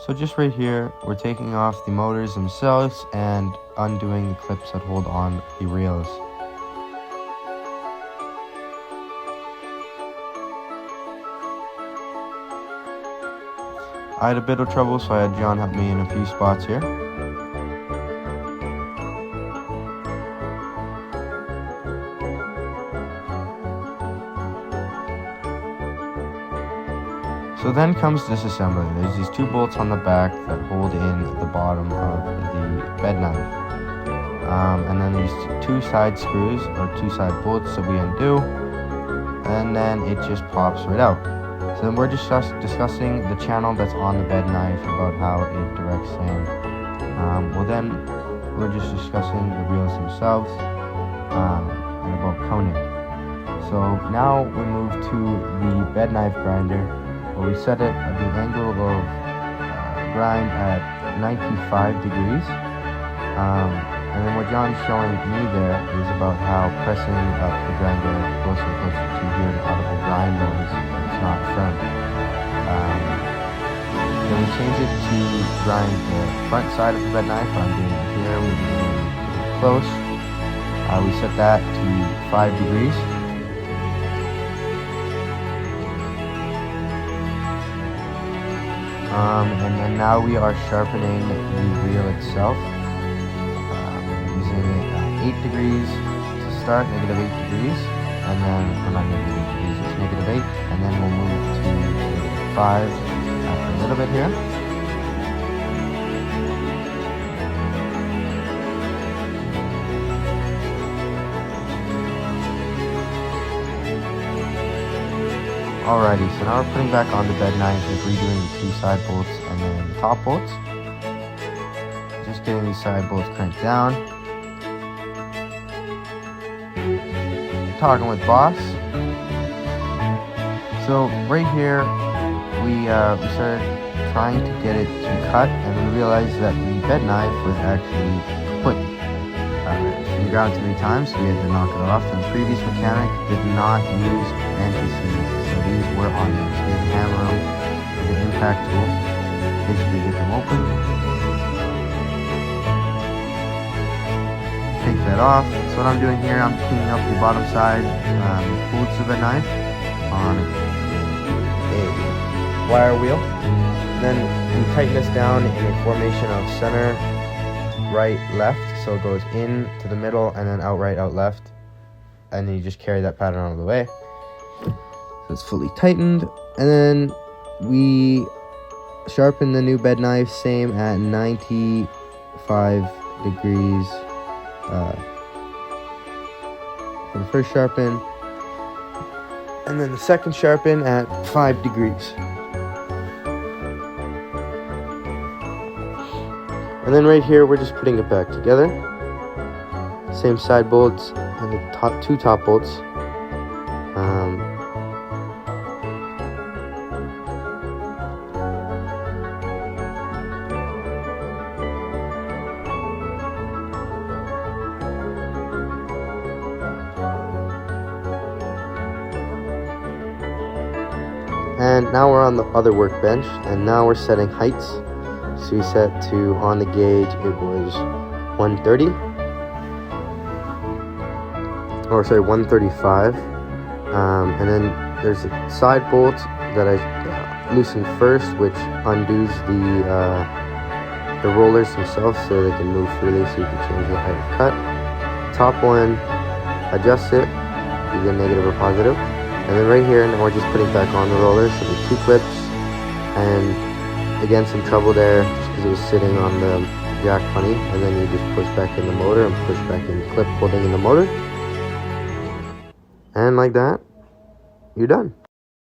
So just right here, we're taking off the motors themselves and undoing the clips that hold on the rails. I had a bit of trouble, so I had John help me in a few spots here. So then comes disassembly. There's these two bolts on the back that hold in the bottom of the bed knife. And then these two side screws or two side bolts that we undo, and then it just pops right out. So then we're just discussing the channel that's on the bed knife about how it directs sand. Well then, we're just discussing the reels themselves and about coning. So now we move to the bed knife grinder, where we set it at the angle of grind at 95 degrees. And then what John's showing me there is about how pressing up the grinder closer and closer to hear an audible grind noise when it's not firm. Then we change it to grind the front side of the bed knife. I'm doing it here, we're doing it close. We set that to 5 degrees. And then now we are sharpening the reel itself. Using it at 8 degrees to start, negative 8 degrees, and then, not negative 8 degrees, it's negative 8, and then we'll move to 5 after a little bit here. Alrighty, so now we're putting back on the bed knife and redoing the two side bolts and then the top bolts. Just getting these side bolts cranked down. Talking with boss. So right here we started trying to get it to cut, and we realized that the bed knife was actually kaput. It ground too many times, so we had to knock it off. And the previous mechanic did not use anti-seize, so these were on them. So we had to hammer them with an impact tool, basically get them open. Take that off. So what I'm doing here, I'm cleaning up the bottom side bolts of the knife on a wire wheel. Then we tighten this down in a formation of center, right, left. So it goes in to the middle and then out right, out left. And then you just carry that pattern out of the way. So it's fully tightened. And then we sharpen the new bed knife, same at 95 degrees. For the first sharpen, and then the second sharpen at 5 degrees. And then right here, we're just putting it back together. Same side bolts and the two top bolts. And now we're on the other workbench, and now we're setting heights. So we set to, on the gauge, it was 130. Or sorry, 135. And then there's a side bolt that I loosened first, which undoes the rollers themselves so they can move freely, so you can change the height of cut. Top one, adjust it, either negative or positive. And then right here, now we're just putting back on the rollers, so the two clips, and again some trouble there just because it was sitting on the jack funny, and then you just push back in the motor and push back in the clip holding in the motor, and like that, you're done.